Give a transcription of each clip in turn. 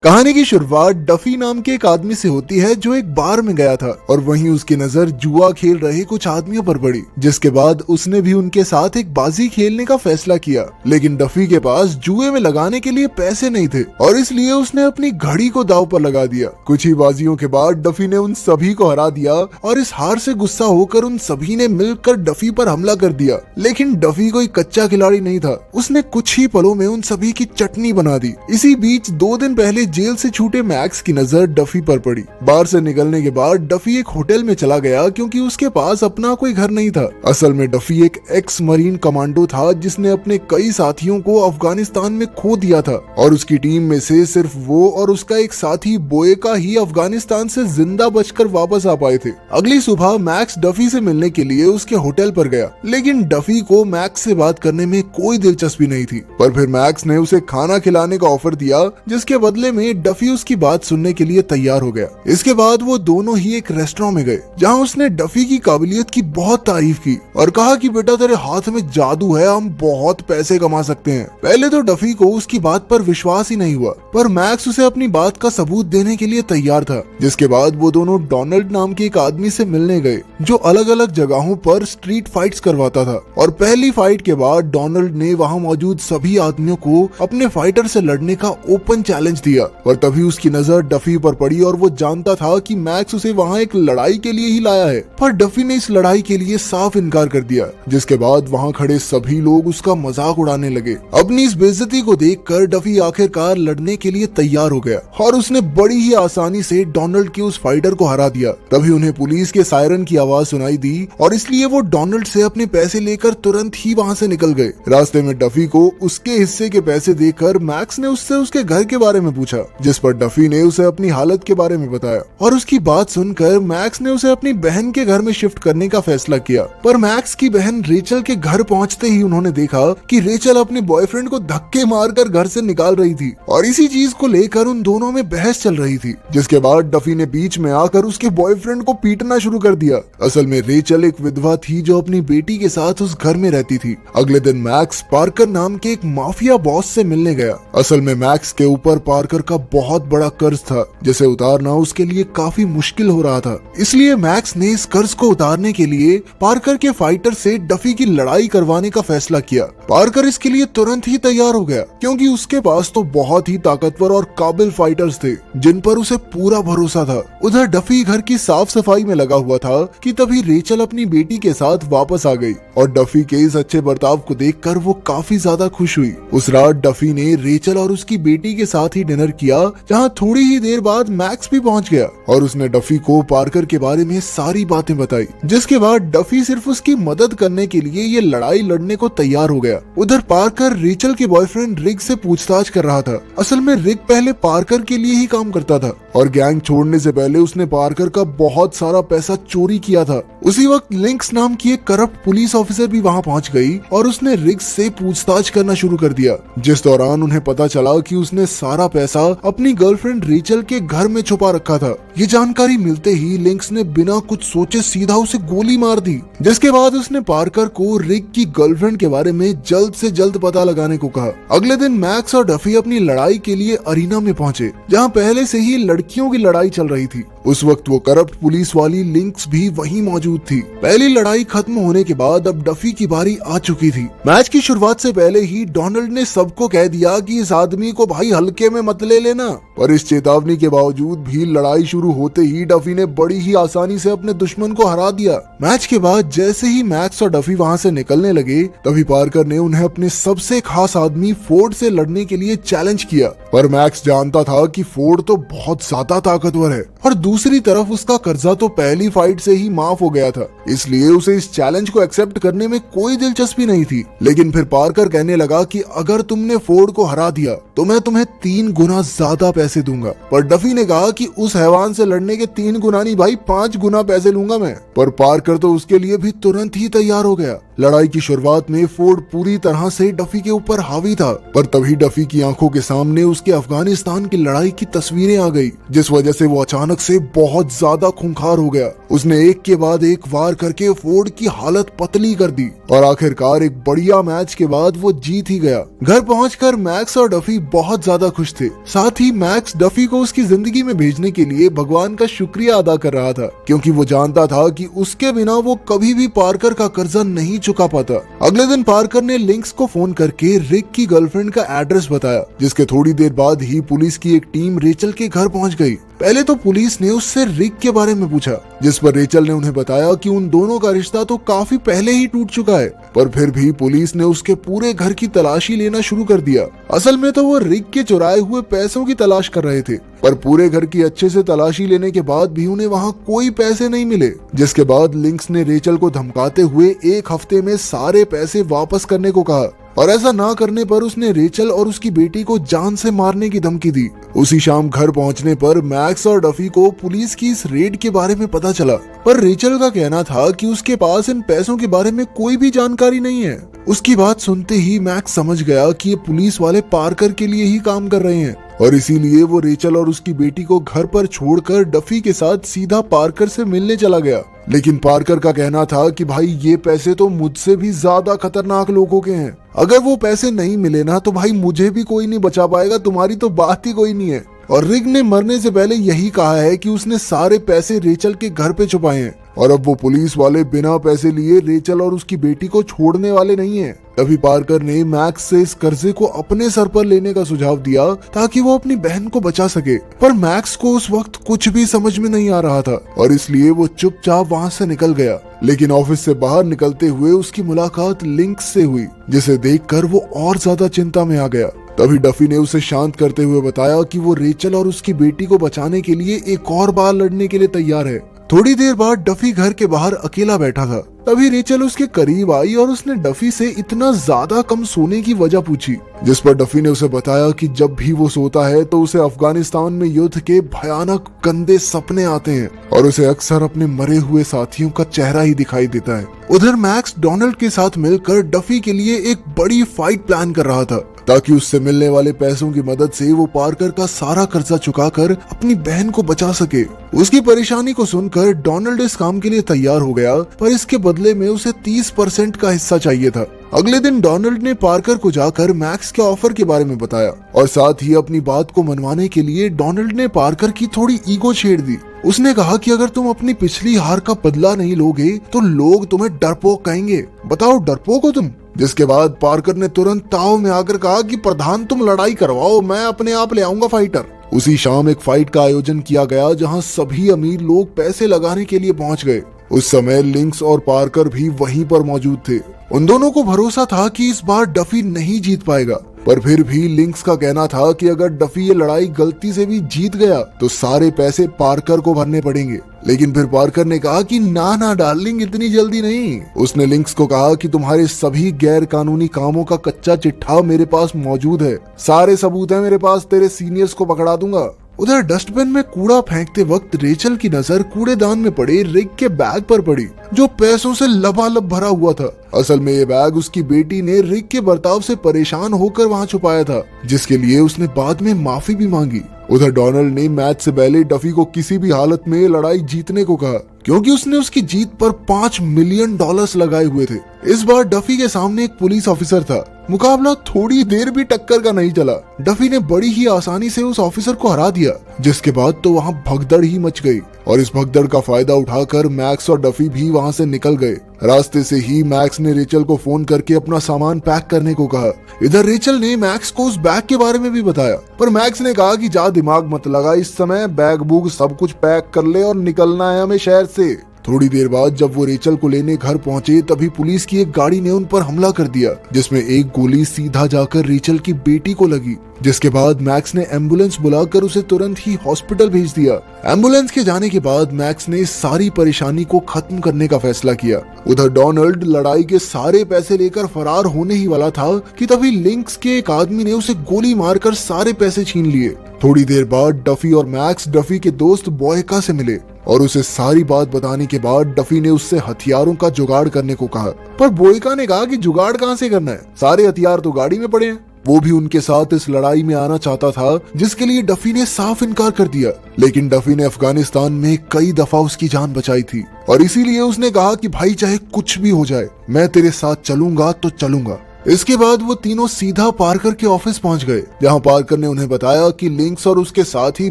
कहानी की शुरुआत डफी नाम के एक आदमी से होती है जो एक बार में गया था और वहीं उसकी नजर जुआ खेल रहे कुछ आदमियों पर पड़ी, जिसके बाद उसने भी उनके साथ एक बाजी खेलने का फैसला किया। लेकिन डफी के पास जुए में लगाने के लिए पैसे नहीं थे और इसलिए उसने अपनी घड़ी को दांव पर लगा दिया। कुछ ही बाजियों के बाद डफी ने उन सभी को हरा दिया और इस हार से गुस्सा होकर उन सभी ने मिलकर डफी पर हमला कर दिया। लेकिन डफी कोई कच्चा खिलाड़ी नहीं था, उसने कुछ ही पलों में उन सभी की चटनी बना दी। इसी बीच 2 दिन पहले जेल से छूटे मैक्स की नजर डफी पर पड़ी। बार से निकलने के बाद डफी एक होटल में चला गया क्योंकि उसके पास अपना कोई घर नहीं था। असल में डफी एक एक्स मरीन कमांडो था जिसने अपने कई साथियों को अफगानिस्तान में खो दिया था और उसकी टीम में से सिर्फ वो और उसका एक साथी बोएका ही अफगानिस्तान से जिंदा बचकर वापस आ पाए थे। अगली सुबह मैक्स डफी से मिलने के लिए उसके होटल पर गया, लेकिन डफी को मैक्स से बात करने में कोई दिलचस्पी नहीं थी। पर फिर मैक्स ने उसे खाना खिलाने का ऑफर दिया, जिसके बदले में डफी उसकी बात सुनने के लिए तैयार हो गया। इसके बाद वो दोनों ही एक रेस्टोरेंट में गए जहां उसने डफी की काबिलियत की बहुत तारीफ की और कहा कि बेटा तेरे हाथ में जादू है, हम बहुत पैसे कमा सकते हैं। पहले तो डफी को उसकी बात पर विश्वास ही नहीं हुआ, पर मैक्स उसे अपनी बात का सबूत देने के लिए तैयार था। जिसके बाद वो दोनों डोनाल्ड नाम के एक आदमी से मिलने गए जो अलग अलग जगहों पर स्ट्रीट फाइट्स करवाता था। और पहली फाइट के बाद डोनाल्ड ने वहां मौजूद सभी आदमियों को अपने फाइटर से लड़ने का ओपन चैलेंज दिया। और तभी उसकी नजर डफी पर पड़ी और वो जानता था कि मैक्स उसे वहां एक लड़ाई के लिए ही लाया है, पर डफी ने इस लड़ाई के लिए साफ इनकार कर दिया। जिसके बाद वहां खड़े सभी लोग उसका मजाक उड़ाने लगे। अपनी इस बेइज्जती को देखकर डफी आखिरकार लड़ने के लिए तैयार हो गया और उसने बड़ी ही आसानी से डोनाल्ड के उस फाइटर को हरा दिया। तभी उन्हें पुलिस के सायरन की आवाज सुनाई दी और इसलिए वो डोनाल्ड से अपने पैसे लेकर तुरंत ही वहां से निकल गए। रास्ते में डफी को उसके हिस्से के पैसे देकर मैक्स ने उससे उसके घर के बारे में पूछा, जिस पर डफी ने उसे अपनी हालत के बारे में बताया। और उसकी बात सुनकर मैक्स ने उसे अपनी बहन के घर में शिफ्ट करने का फैसला किया। पर मैक्स की बहन रेचल के घर पहुंचते ही उन्होंने देखा कि रेचल अपने बॉयफ्रेंड को धक्के मारकर घर से निकाल रही थी और इसी चीज को लेकर उन दोनों में बहस चल रही थी। जिसके बाद डफी ने बीच में आकर उसके बॉयफ्रेंड को पीटना शुरू कर दिया। असल में रेचल एक विधवा थी जो अपनी बेटी के साथ उस घर में रहती थी। अगले दिन मैक्स पार्कर नाम के एक माफिया बॉस से मिलने गया। असल में मैक्स के ऊपर पार्कर का बहुत बड़ा कर्ज था जिसे उतारना उसके लिए काफी मुश्किल हो रहा था। इसलिए मैक्स ने इस कर्ज को उतारने के लिए पार्कर के फाइटर से डफी की लड़ाई करवाने का फैसला किया। पार्कर इसके लिए तुरंत ही तैयार हो गया क्योंकि उसके पास तो बहुत ही ताकतवर और काबिल फाइटर्स थे जिन पर उसे पूरा भरोसा था। उधर डफी घर की साफ सफाई में लगा हुआ था कि तभी रेचल अपनी बेटी के साथ वापस आ गई और डफी के इस अच्छे बर्ताव को देखकर वो काफी ज्यादा खुश हुई। उस रात डफी ने रेचल और उसकी बेटी के साथ ही डिनर किया, जहाँ थोड़ी ही देर बाद मैक्स भी पहुंच गया और उसने डफी को पार्कर के बारे में सारी बातें बताई। जिसके बाद डफी सिर्फ उसकी मदद करने के लिए ये लड़ाई लड़ने को तैयार हो गया। उधर पार्कर रेचल के बॉयफ्रेंड रिक से पूछताछ कर रहा था। असल में रिक पहले पार्कर के लिए ही काम करता था और गैंग छोड़ने से पहले उसने पार्कर का बहुत सारा पैसा चोरी किया था। उसी वक्त लिंक्स नाम की एक करप्ट पुलिस ऑफिसर भी वहां पहुंच गई और उसने रिक से पूछताछ करना शुरू कर दिया। जिस दौरान उन्हें पता चला कि उसने सारा पैसा अपनी गर्लफ्रेंड रेचल के घर में छुपा रखा था। ये जानकारी मिलते ही लिंक्स ने बिना कुछ सोचे सीधा उसे गोली मार दी। जिसके बाद उसने पार्कर को रिक की गर्लफ्रेंड के बारे में जल्द से जल्द पता लगाने को कहा। अगले दिन मैक्स और डफी अपनी लड़ाई के लिए अरीना में पहुंचे जहां पहले से ही लड़कियों की लड़ाई चल रही थी। उस वक्त वो करप्ट पुलिस वाली लिंक्स भी वहीं मौजूद थी। पहली लड़ाई खत्म होने के बाद अब डफी की बारी आ चुकी थी। मैच की शुरुआत से पहले ही डोनाल्ड ने सबको कह दिया कि इस आदमी को भाई हल्के में मत ले लेना, पर इस चेतावनी के बावजूद भी लड़ाई शुरू होते ही डफी ने बड़ी ही आसानी से अपने दुश्मन को हरा दिया। मैच के बाद जैसे ही मैक्स और डफी वहां से निकलने लगे तभी पार्कर ने उन्हें अपने सबसे खास आदमी फोर्ड से लड़ने के लिए चैलेंज किया। पर मैक्स जानता था कि फोर्ड तो बहुत ज्यादा ताकतवर है और दूसरी तरफ उसका कर्जा तो पहली फाइट से ही माफ हो गया था, इसलिए उसे इस चैलेंज को एक्सेप्ट करने में कोई दिलचस्पी नहीं थी। लेकिन फिर पार्कर कहने लगा कि अगर तुमने फोर्ड को हरा दिया तो मैं तुम्हें 3 गुना ज्यादा पैसे दूंगा। पर डफी ने कहा कि उस हैवान से लड़ने के 3 गुना नहीं भाई 5 गुना पैसे लूंगा मैं। पर पार्कर तो उसके लिए भी तुरंत ही तैयार हो गया। लड़ाई की शुरुआत में फोर्ड पूरी तरह से डफी के ऊपर हावी था, पर तभी डफी की आंखों के सामने उसके अफगानिस्तान की लड़ाई की तस्वीरें आ गई, जिस वजह से वो अचानक से बहुत ज्यादा खूंखार हो गया। उसने एक के बाद एक वार करके फोर्ड की हालत पतली कर दी और आखिरकार एक बढ़िया मैच के बाद वो जीत ही गया। घर पहुंचकर मैक्स और डफी बहुत ज्यादा खुश थे। साथ ही मैक्स डफी को उसकी जिंदगी में भेजने के लिए भगवान का शुक्रिया अदा कर रहा था, क्योंकि वो जानता था कि उसके बिना वो कभी भी पार्कर का कर्जा नहीं चुका पाता। अगले दिन पार्कर ने लिंक्स को फोन करके रिक की गर्लफ्रेंड का एड्रेस बताया, जिसके थोड़ी देर बाद ही पुलिस की एक टीम रेचल के घर पहुंच गई। पहले तो पुलिस ने उससे रिक के बारे में पूछा, जिस पर रेचल ने उन्हें बताया कि उन दोनों का रिश्ता तो काफी पहले ही टूट चुका है, पर फिर भी पुलिस ने उसके पूरे घर की तलाशी लेना शुरू कर दिया। असल में तो वो रिक के चुराए हुए पैसों की तलाश कर रहे थे, पर पूरे घर की अच्छे से तलाशी लेने के बाद भी उन्हें वहाँ कोई पैसे नहीं मिले। जिसके बाद लिंक्स ने रेचल को धमकाते हुए 1 हफ्ते में सारे पैसे वापस करने को कहा, और ऐसा ना करने पर उसने रेचल और उसकी बेटी को जान से मारने की धमकी दी। उसी शाम घर पहुंचने पर मैक्स और डफी को पुलिस की इस रेड के बारे में पता चला, पर रेचल का कहना था कि उसके पास इन पैसों के बारे में कोई भी जानकारी नहीं है। उसकी बात सुनते ही मैक्स समझ गया कि ये पुलिस वाले पार्कर के लिए ही काम कर रहे हैं, और इसीलिए वो रेचल और उसकी बेटी को घर पर छोड़कर डफी के साथ सीधा पार्कर से मिलने चला गया। लेकिन पार्कर का कहना था कि भाई ये पैसे तो मुझसे भी ज्यादा खतरनाक लोगों के हैं, अगर वो पैसे नहीं मिले ना तो भाई मुझे भी कोई नहीं बचा पाएगा, तुम्हारी तो बात ही कोई नहीं है। और रिक ने मरने से पहले यही कहा है कि उसने सारे पैसे रेचल के घर पे छुपाए हैं, और अब वो पुलिस वाले बिना पैसे लिए रेचल और उसकी बेटी को छोड़ने वाले नहीं हैं। तभी पार्कर ने मैक्स से इस कर्जे को अपने सर पर लेने का सुझाव दिया ताकि वो अपनी बहन को बचा सके, पर मैक्स को उस वक्त कुछ भी समझ में नहीं आ रहा था, और इसलिए वो चुपचाप वहाँ से निकल गया। लेकिन ऑफिस से बाहर निकलते हुए उसकी मुलाकात लिंक्स से हुई, जिसे देखकर वो और ज्यादा चिंता में आ गया। तभी डफी ने उसे शांत करते हुए बताया कि वो रेचल और उसकी बेटी को बचाने के लिए एक और बार लड़ने के लिए तैयार है। थोड़ी देर बाद डफी घर के बाहर अकेला बैठा था। तभी रेचल उसके करीब आई और उसने डफी से इतना ज्यादा कम सोने की वजह पूछी, जिस पर डफी ने उसे बताया कि जब भी वो सोता है तो उसे अफगानिस्तान में युद्ध के भयानक गंदे सपने आते हैं, और उसे अक्सर अपने मरे हुए साथियों का चेहरा ही दिखाई देता है। उधर मैक्स डोनाल्ड के साथ मिलकर डफी के लिए एक बड़ी फाइट प्लान कर रहा था, ताकि उससे मिलने वाले पैसों की मदद से वो पार्कर का सारा कर्जा चुकाकर अपनी बहन को बचा सके। उसकी परेशानी को सुनकर डोनाल्ड इस काम के लिए तैयार हो गया, पर इसके बदले में उसे 30% का हिस्सा चाहिए था। अगले दिन डोनाल्ड ने पार्कर को जाकर मैक्स के ऑफर के बारे में बताया, और साथ ही अपनी बात को मनवाने के लिए डोनाल्ड ने पार्कर की थोड़ी ईगो छेड़ दी। उसने कहा कि अगर तुम अपनी पिछली हार का बदला नहीं लोगे तो लोग तुम्हें डरपोक कहेंगे। बताओ डरपोक हो तुम? जिसके बाद पार्कर ने तुरंत ताव में आकर कहा कि प्रधान तुम लड़ाई करवाओ, मैं अपने आप ले आऊंगा फाइटर। उसी शाम एक फाइट का आयोजन किया गया, जहां सभी अमीर लोग पैसे लगाने के लिए पहुंच गए। उस समय लिंक्स और पार्कर भी वहीं पर मौजूद थे। उन दोनों को भरोसा था कि इस बार डफी नहीं जीत पाएगा, पर फिर भी लिंक्स का कहना था कि अगर डफी ये लड़ाई गलती से भी जीत गया तो सारे पैसे पार्कर को भरने पड़ेंगे। लेकिन फिर पार्कर ने कहा कि ना डार्लिंग, इतनी जल्दी नहीं। उसने लिंक्स को कहा कि तुम्हारे सभी गैर कानूनी कामों का कच्चा चिट्ठा मेरे पास मौजूद है, सारे सबूत है मेरे पास, तेरे सीनियर्स को पकड़ा दूंगा। उधर डस्टबिन में कूड़ा फेंकते वक्त रेचल की नजर कूड़ेदान में पड़े रिक के बैग पर पड़ी, जो पैसों से लबालब भरा हुआ था। असल में ये बैग उसकी बेटी ने रिक के बर्ताव से परेशान होकर वहाँ छुपाया था, जिसके लिए उसने बाद में माफी भी मांगी। उधर डोनाल्ड ने मैच से पहले डफी को किसी भी हालत में लड़ाई जीतने को कहा, क्योंकि उसने उसकी जीत पर $5 मिलियन लगाए हुए थे। इस बार डफी के सामने एक पुलिस ऑफिसर था। मुकाबला थोड़ी देर भी टक्कर का नहीं चला। डफी ने बड़ी ही आसानी से उस ऑफिसर को हरा दिया, जिसके बाद तो वहाँ भगदड़ ही मच गई, और इस भगदड़ का फायदा उठाकर मैक्स और डफी भी वहाँ से निकल गए। रास्ते से ही मैक्स ने रेचल को फोन करके अपना सामान पैक करने को कहा। इधर रेचल ने मैक्स को उस बैग के बारे में भी बताया, पर मैक्स ने कहा कि जा दिमाग मत लगा, इस समय बैग बुग सब कुछ पैक कर ले और निकलना है हमें शहर से। थोड़ी देर बाद जब वो रेचल को लेने घर पहुंचे, तभी पुलिस की एक गाड़ी ने उन पर हमला कर दिया, जिसमें एक गोली सीधा जाकर रेचल की बेटी को लगी। जिसके बाद मैक्स ने एम्बुलेंस बुलाकर उसे तुरंत ही हॉस्पिटल भेज दिया। एम्बुलेंस के जाने के बाद मैक्स ने सारी परेशानी को खत्म करने का फैसला किया। उधर डोनाल्ड लड़ाई के सारे पैसे लेकर फरार होने ही वाला था कि तभी लिंक्स के एक आदमी ने उसे गोली मारकर सारे पैसे छीन लिए। थोड़ी देर बाद डफी और मैक्स डफी के दोस्त बॉयका से मिले, और उसे सारी बात बताने के बाद डफी ने उससे हथियारों का जुगाड़ करने को कहा, पर बॉयका ने कहा कि जुगाड़ कहाँ से करना है, सारे हथियार तो गाड़ी में पड़े हैं। वो भी उनके साथ इस लड़ाई में आना चाहता था, जिसके लिए डफी ने साफ इनकार कर दिया। लेकिन डफी ने अफगानिस्तान में कई दफा उसकी जान बचाई थी, और इसीलिए उसने कहा कि भाई चाहे कुछ भी हो जाए, मैं तेरे साथ चलूंगा तो चलूंगा। इसके बाद वो तीनों सीधा पार्कर के ऑफिस पहुंच गए, जहां पार्कर ने उन्हें बताया कि लिंक्स और उसके साथी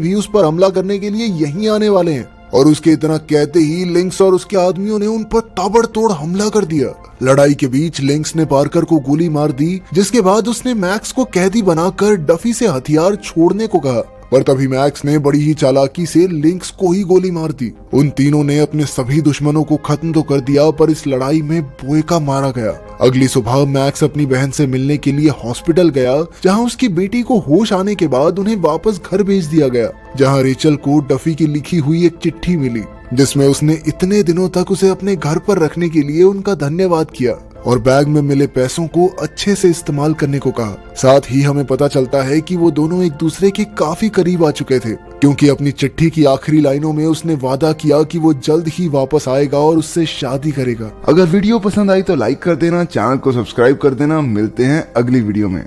भी उस पर हमला करने के लिए यहीं आने वाले हैं। और उसके इतना कहते ही लिंक्स और उसके आदमियों ने उन पर ताबड़तोड़ हमला कर दिया। लड़ाई के बीच लिंक्स ने पार्कर को गोली मार दी, जिसके बाद उसने मैक्स को कैदी बनाकर डफी से हथियार छोड़ने को कहा। पर तभी मैक्स ने बड़ी ही चालाकी से लिंक्स को ही गोली मार दी। उन तीनों ने अपने सभी दुश्मनों को खत्म तो कर दिया, पर इस लड़ाई में बोयका मारा गया। अगली सुबह मैक्स अपनी बहन से मिलने के लिए हॉस्पिटल गया, जहां उसकी बेटी को होश आने के बाद उन्हें वापस घर भेज दिया गया, जहां रेचल को डफी की लिखी हुई एक चिट्ठी मिली, जिसमें उसने इतने दिनों तक उसे अपने घर पर रखने के लिए उनका धन्यवाद किया और बैग में मिले पैसों को अच्छे से इस्तेमाल करने को कहा। साथ ही हमें पता चलता है कि वो दोनों एक दूसरे के काफी करीब आ चुके थे, क्योंकि अपनी चिट्ठी की आखिरी लाइनों में उसने वादा किया कि वो जल्द ही वापस आएगा और उससे शादी करेगा। अगर वीडियो पसंद आई तो लाइक कर देना, चैनल को सब्सक्राइब कर देना। मिलते हैं अगली वीडियो में।